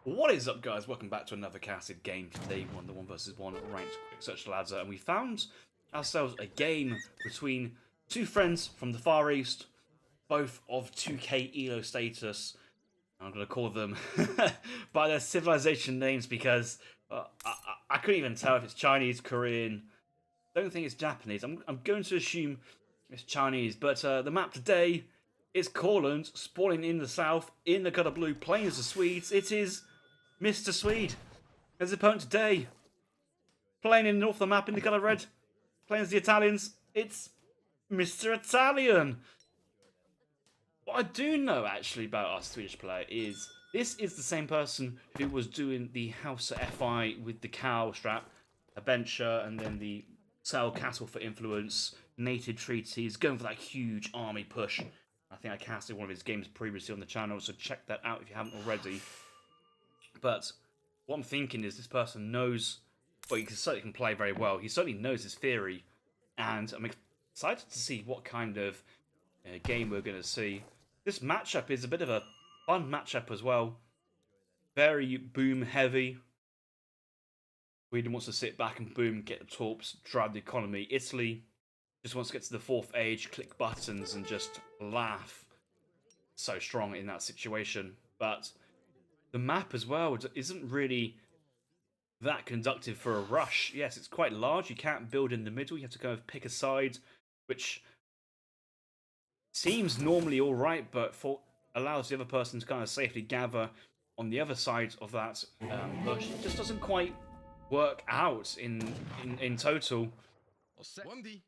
What is up, guys? Welcome back to another casted game. Today, the 1 vs 1 ranked quick search ladder, and we found ourselves a game between two friends from the Far East, both of 2K Elo status. I'm gonna call them by their civilization names because I couldn't even tell if it's Chinese, Korean. Don't think it's Japanese. I'm going to assume it's Chinese, but the map today is Corland, spawning in the south, in the colour blue, playing as the Swedes. It is Mr. Swede. His opponent today, playing in the north of the map in the colour red, playing as the Italians. It's Mr. Italian. What I do know actually about our Swedish player is this is the same person who was doing the House FI with the cow strap, adventure, and then the sell cattle for influence, native treaties, going for that huge army push. I think I casted one of his games previously on the channel, so check that out if you haven't already. But what I'm thinking is this person knows, well, he certainly can play very well. He certainly knows his theory, and I'm excited to see what kind of game we're going to see. This matchup is a bit of a fun matchup as well. Very boom heavy. Sweden wants to sit back and boom, get the torps, drive the economy. Italy just wants to get to the fourth age, click buttons, and just laugh. So strong in that situation. But the map as well isn't really that conductive for a rush. Yes, it's quite large. You can't build in the middle. You have to kind of pick a side, which seems normally all right, but allows the other person to kind of safely gather on the other side of that bush. It just doesn't quite work out in total. The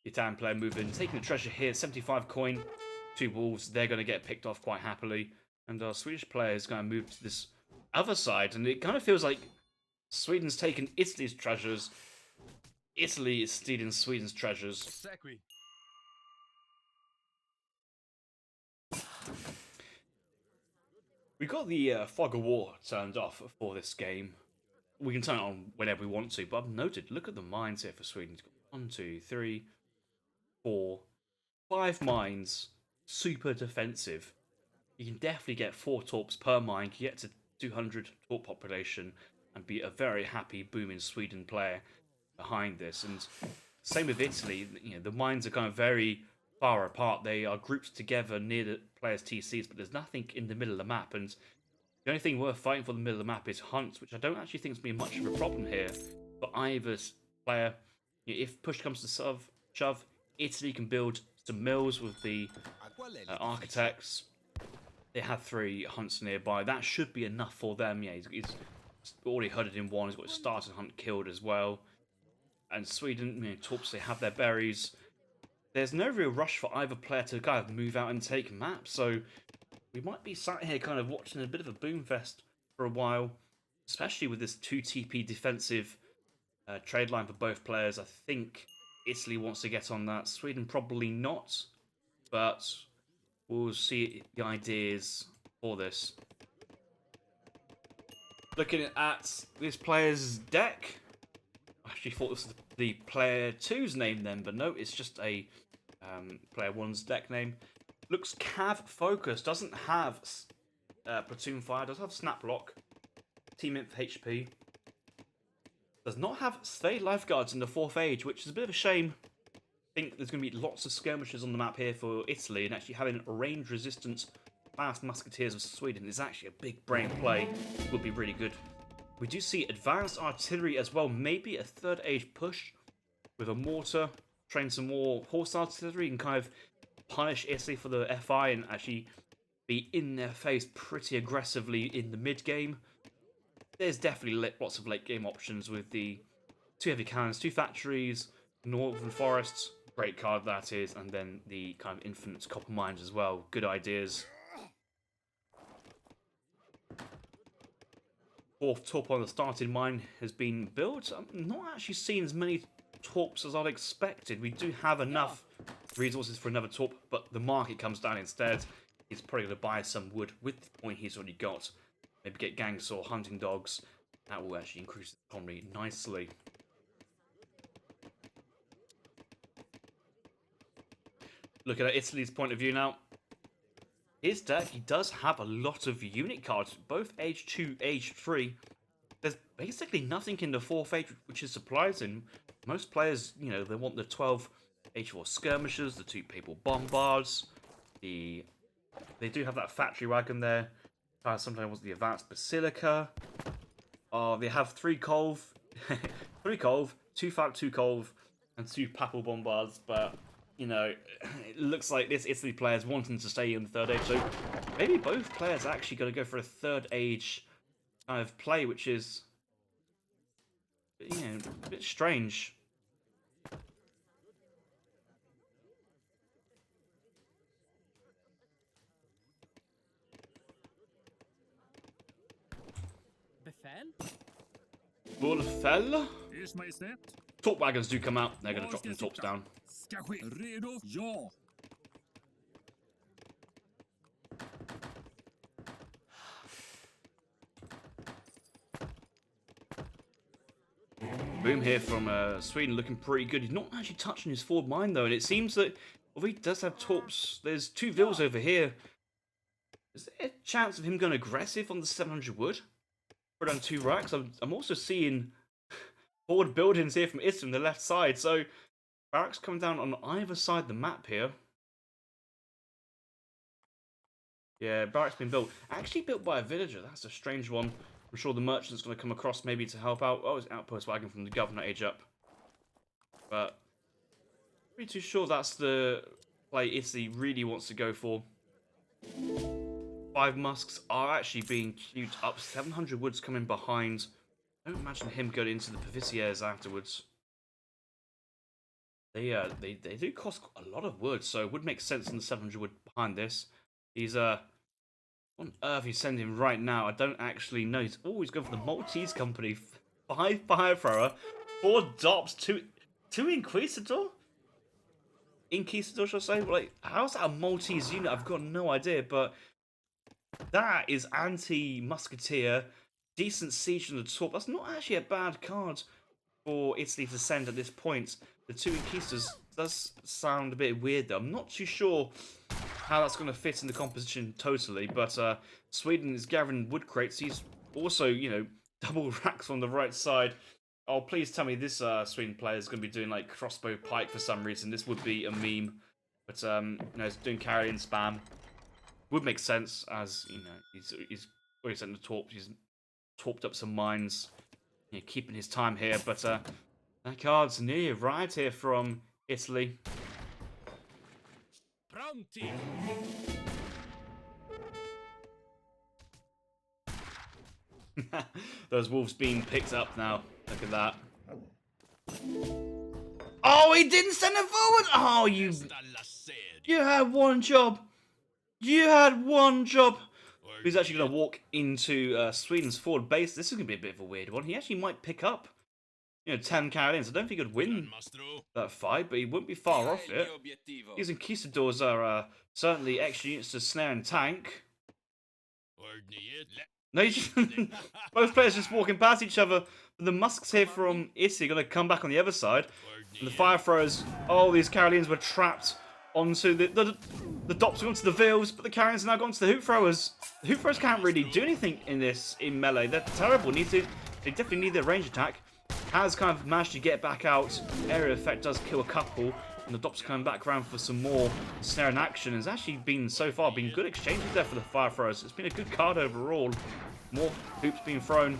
Italian player moving, taking the treasure here, 75 coin, 2 wolves. They're going to get picked off quite happily. And our Swedish player is going to move to this other side, and it kind of feels like Sweden's taken Italy's treasures. Italy is stealing Sweden's treasures. We got the fog of war turned off for this game. We can turn it on whenever we want to, but I've noted, look at the mines here for Sweden. 1, 2, 3, 4, 5 mines. Super defensive. You can definitely get 4 torps per mine, get to 200 torp population, and be a very happy booming Sweden player behind this. And same with Italy. You know, the mines are kind of very far apart. They are grouped together near the players' TCs, but there's nothing in the middle of the map. And the only thing worth fighting for the middle of the map is hunts, which I don't actually think is going to be much of a problem here for either player. If push comes to shove, Italy can build some mills with the architects. They have 3 hunts nearby. That should be enough for them. Yeah, he's already hunted in 1. He's got his starter hunt killed as well. And Sweden, torps, they have their berries. There's no real rush for either player to kind of move out and take maps. So we might be sat here kind of watching a bit of a boom fest for a while, especially with this 2 TP defensive trade line for both players. I think Italy wants to get on that. Sweden probably not, but we'll see the ideas for this. Looking at this player's deck, I actually thought this was the player 2's name then, but no, it's just a player 1's deck name. Looks cav focused, doesn't have platoon fire, does have snap lock, team inf HP. Does not have stay lifeguards in the 4th age, which is a bit of a shame. I think there's going to be lots of skirmishes on the map here for Italy, and actually having range resistant fast musketeers of Sweden is actually a big brain play. Would be really good. We do see advanced artillery as well, maybe a 3rd age push with a mortar, train some more horse artillery and kind of punish Italy for the FI and actually be in their face pretty aggressively in the mid game. There's definitely lots of late game options with the 2 heavy cannons, 2 factories, northern forests, great card that is, and then the kind of infinite copper mines as well. Good ideas. 4th torp on the starting mine has been built. I'm not actually seeing as many torps as I'd expected. We do have enough resources for another torp, but the market comes down instead. He's probably going to buy some wood with the point he's already got. Maybe get gangs or hunting dogs. That will actually increase the economy nicely. Looking at Italy's point of view now. his deck, he does have a lot of unit cards, both age 2, age 3. There's basically nothing in the 4th age which is surprising. Most players, you know, they want the 12 age 4 skirmishers, the 2 papal bombards, they do have that factory wagon there. Sometimes was the advanced basilica. They have 3 Colv, 3 Colv, 2 Falk, 2 Colv, and 2 papal bombards, but you know, it looks like this Italy player is wanting to stay in the 3rd age, so maybe both players are actually going to go for a 3rd age kind of play, which is, you know, a bit strange. Befell? Top wagons do come out. They're going to drop them tops down. Boom here from Sweden, looking pretty good. He's not actually touching his forward mine though, and it seems that although he does have torps, there's 2 vills over here. Is there a chance of him going aggressive on the 700 wood? Put on 2 racks. I'm also seeing forward buildings here from Italy on the left side, so barracks coming down on either side of the map here. Yeah, barracks being built. Actually built by a villager. That's a strange one. I'm sure the merchant's going to come across maybe to help out. Oh, it's an outpost wagon from the governor age up. But pretty too sure that's the play Italy really wants to go for. 5 musks are actually being queued up. 700 woods coming behind. I don't imagine him going into the Paviciers afterwards. They do cost a lot of wood, so it would make sense in the 700 wood behind this. He's what on earth he's sending right now? I don't actually know. He's always going for the Maltese company. 5 fire thrower, 4 dops, 2 inquisitor. Inquisitor, shall I say? Like, how's that a Maltese unit? I've got no idea, but that is anti-musketeer. Decent siege on the top. That's not actually a bad card for Italy to send at this point. The 2 Inquisitors does sound a bit weird though. I'm not too sure how that's going to fit in the composition totally, but Sweden is gathering wood crates. He's also, you know, double racks on the right side. Oh, please tell me this Sweden player is going to be doing like crossbow pike for some reason. This would be a meme, but you know, he's doing carry-in spam. Would make sense as, you know, he's already sent the torp. He's torped up some mines, you know, keeping his time here, but that card's nearly arrived here from Italy. Pronti. Those wolves being picked up now. Look at that. Oh, he didn't send it forward. Oh, you had one job. You had one job. He's actually going to walk into Sweden's forward base. This is going to be a bit of a weird one. He actually might pick up, you know, 10 carry-ins. I don't think he'd win that fight, but he wouldn't be far off it. These Inquisitors are certainly extra units to snare and tank. No, both players just walking past each other. The musks here from Italy are going to come back on the other side. And the fire throwers, oh, these carry-ins were trapped onto the dops are onto the vills, but the carrions have now gone to the hoop throwers. The hoop throwers can't really do anything in melee. They're terrible. They definitely need their range attack. Has kind of managed to get back out. Area effect does kill a couple, and the dops are coming back around for some more snare and action. It's actually been so far good exchanges there for the fire throwers. It's been a good card overall. More hoops being thrown,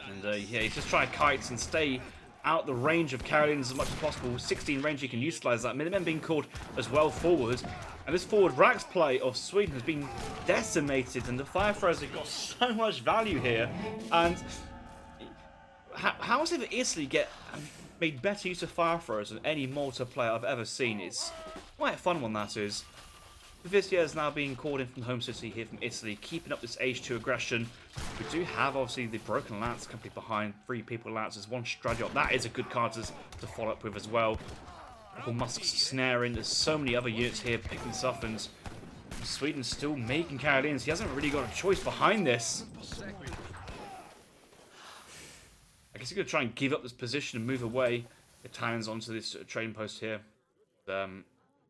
and yeah, he's just trying kites and stay out the range of carry-ins as much as possible. 16 range, he can utilize that. Minutemen being called as well forward. And this forward racks play of Sweden has been decimated, and the fire throwers have got so much value here. And how is it that Italy made better use of fire throwers than any Malta player I've ever seen? It's quite a fun one, that is. Pavicier is now being called in from the home city here from Italy, keeping up this age 2 aggression. We do have, obviously, the Broken Lance company behind. 3 people Lances, 1 Stradiot. That is a good card to follow up with as well. Couple musks snaring. There's so many other units here picking stuff, and Sweden's still making carry-ins. He hasn't really got a choice behind this. I guess he's going to try and give up this position and move away. Italians onto this trading post here. Yeah,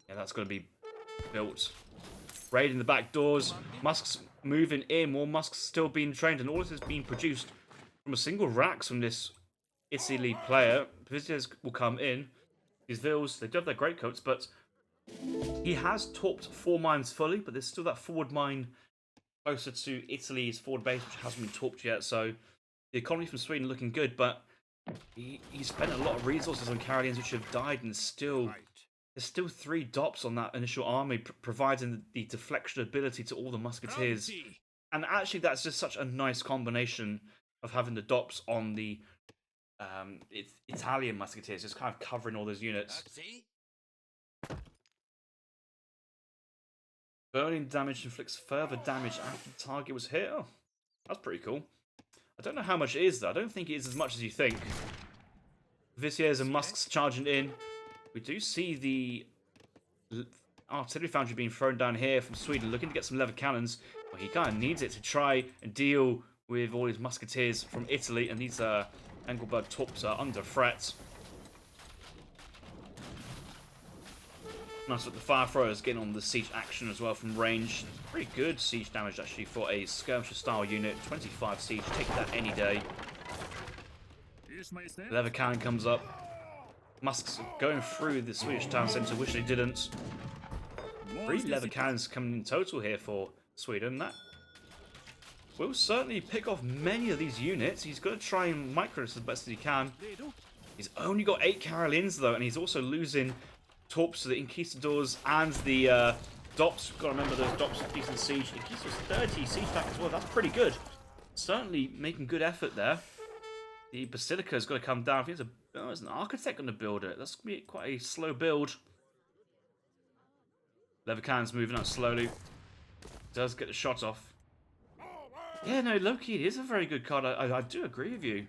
that's going to be built. raiding the back doors. Musks moving in, more Musks still being trained, and all this is being produced from a single Rax from this Italy player. Visitors will come in. These Vils, they do have their greatcoats, but he has torped 4 mines fully, but there's still that forward mine closer to Italy's forward base, which hasn't been torped yet. So the economy from Sweden looking good, but he spent a lot of resources on Karelians which have died, and there's still 3 dops on that initial army, providing the deflection ability to all the musketeers. And actually, that's just such a nice combination of having the dops on the Italian musketeers, just kind of covering all those units. Burning damage inflicts further damage after the target was hit. Oh, that's pretty cool. I don't know how much it is, though. I don't think it is as much as you think. Viziers and Musks charging in. We do see the artillery foundry being thrown down here from Sweden, looking to get some lever cannons. But he kind of needs it to try and deal with all his musketeers from Italy, and these Engelberg torps are under threat. Nice with the fire throwers getting on the siege action as well from range. Pretty good siege damage actually for a skirmisher style unit. 25 siege, take that any day. Lever cannon comes up. Musks going through the Swedish town centre, wish they didn't. 3 lever cannons coming in total here for Sweden. That will certainly pick off many of these units. He's going to try and micro this as best as he can. He's only got 8 Karelians though, and he's also losing torps to the Inquisitors and the Dops. Got to remember those Dops are decent siege. Inquisitors 30 siege back as well. That's pretty good. Certainly making good effort there. The Basilica's got to come down. I think there's an architect going to build it. That's going to be quite a slow build. Lever cannon's moving out slowly. Does get the shot off. Yeah, no, Loki, it is a very good card. I do agree with you.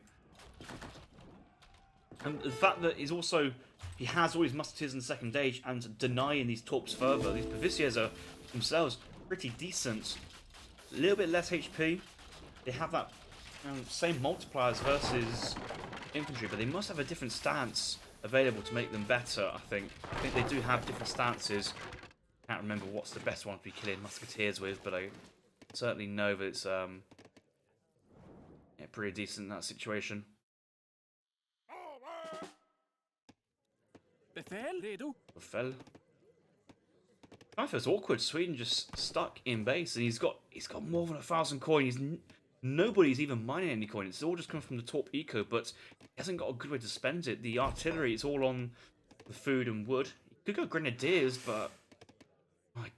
And the fact that he has all his musketeers in second age and denying these torps further. These Paviciers are themselves pretty decent. A little bit less HP. They have that same multipliers versus infantry, but they must have a different stance available to make them better, I think. I think they do have different stances. Can't remember what's the best one to be killing musketeers with, but I certainly know that it's pretty decent in that situation. Befell. I feel it's awkward. Sweden just stuck in base, and he's got more than 1,000 coin. Nobody's even mining any coin. It's all just coming from the Torp Eco, but he hasn't got a good way to spend it. The artillery, it's all on the food and wood. He could go grenadiers, but I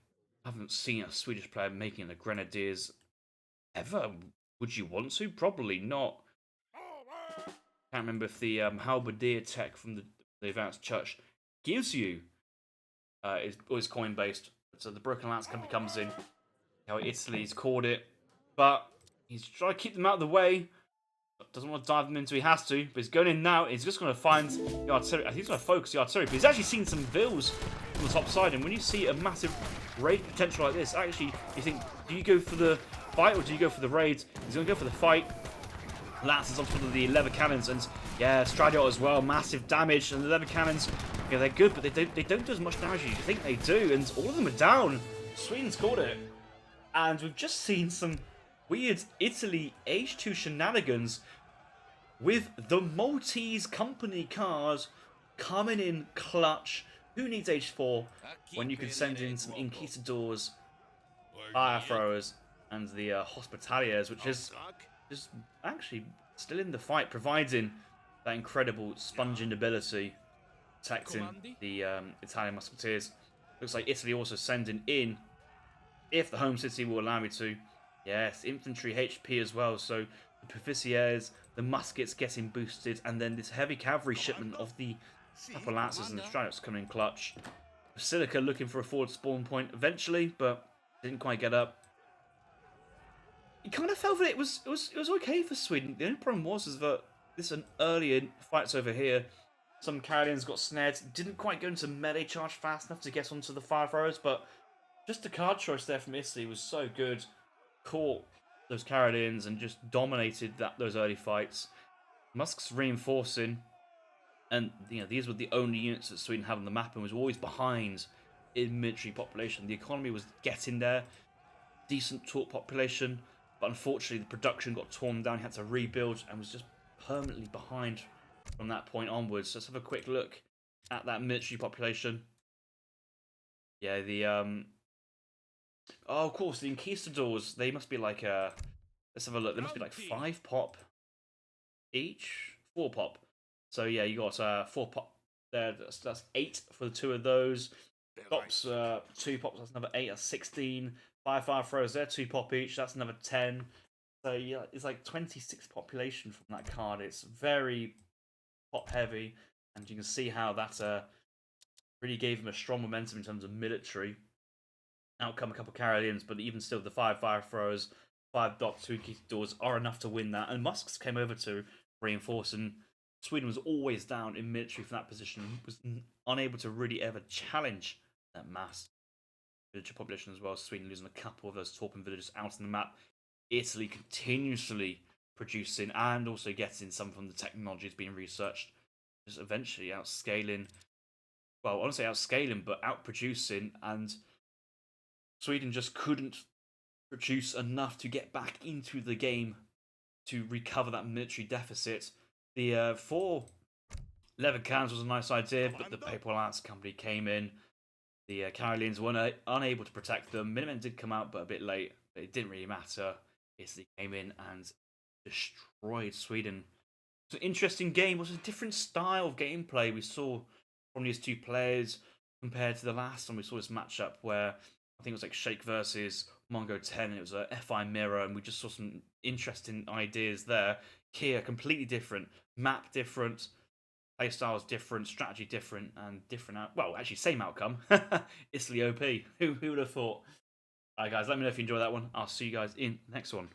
haven't seen a Swedish player making the grenadiers ever. Would you want to? Probably not. Can't remember if the halberdier tech from the Advanced Church gives you is coin based. So the Broken Lance company comes in. How Italy's called it, but he's trying to keep them out of the way. Doesn't want to dive them into. He has to, but he's going in now. He's just going to find the artillery. I think he's going to focus the artillery, but he's actually seen some Vils on the top side. And when you see a massive raid potential like this, actually you think, do you go for the fight or do you go for the raid? He's going to go for the fight. Lance is on top of the lever cannons, and yeah, Stradiot as well, massive damage. And the lever cannons, yeah, they're good, but they don't do as much damage as you think they do, and all of them are down. Sweden's got it, and we've just seen some weird Italy H2 shenanigans with the Maltese company cars coming in clutch. Who needs H4 when you can send in some Inquisitors, fire throwers, and the Hospitaliers, which is just actually still in the fight, providing that incredible sponging ability, protecting the Italian musketeers. Looks like Italy also sending in, if the home city will allow me to, yes, infantry HP as well. So the Paviciers, the muskets getting boosted, and then this heavy cavalry shipment of the Appalachians and the Stradiots coming in clutch. Basilica looking for a forward spawn point eventually, but didn't quite get up. You kind of felt that it was okay for Sweden. The only problem was that this an earlier fights over here. Some Karelians got snared, didn't quite go into melee charge fast enough to get onto the fire throwers, but just the card choice there from Italy was so good. Caught those Karelians and just dominated those early fights. Musk's reinforcing, and these were the only units that Sweden had on the map and was always behind in military population. The economy was getting there, decent taught population, but unfortunately the production got torn down. He had to rebuild and was just permanently behind from that point onwards. So let's have a quick look at that military population. Yeah, the oh, of course, the Inquistadors. They must be like let's have a look. They must be like 5 pop each, 4 pop. So yeah, you got 4 pop there. That's 8 for the 2 of those. Pops, 2 pops. That's another 8. That's 16. 5 throws there, 2 pop each. That's another 10. So yeah, it's like 26 population from that card. It's very pop heavy, and you can see how that really gave him a strong momentum in terms of military. Outcome a couple of Carolians, but even still, the 5 throws, 5 dots, 2 key doors are enough to win that. And Musks came over to reinforce, and Sweden was always down in military from that position, was unable to really ever challenge that mass villager population as well. Sweden losing a couple of those Torpin villagers out on the map. Italy continuously producing and also getting some from the technologies being researched, just eventually outscaling. Well, I want to say outscaling, but outproducing, and Sweden just couldn't produce enough to get back into the game to recover that military deficit. The 4 leather cans was a nice idea, but the Papal Alliance Company came in. The Carolians were unable to protect them. Minutemen did come out, but a bit late. But it didn't really matter. Italy came in and destroyed Sweden. It was an interesting game. It was a different style of gameplay we saw from these 2 players compared to the last time we saw this matchup, where I think it was like Shake versus Mongo 10, and it was a FI mirror, and we just saw some interesting ideas there. Here, completely different. Map different, playstyles different, strategy different, and different well, actually, same outcome. Italy OP. Who would have thought? Alright, guys, let me know if you enjoyed that one. I'll see you guys in the next one.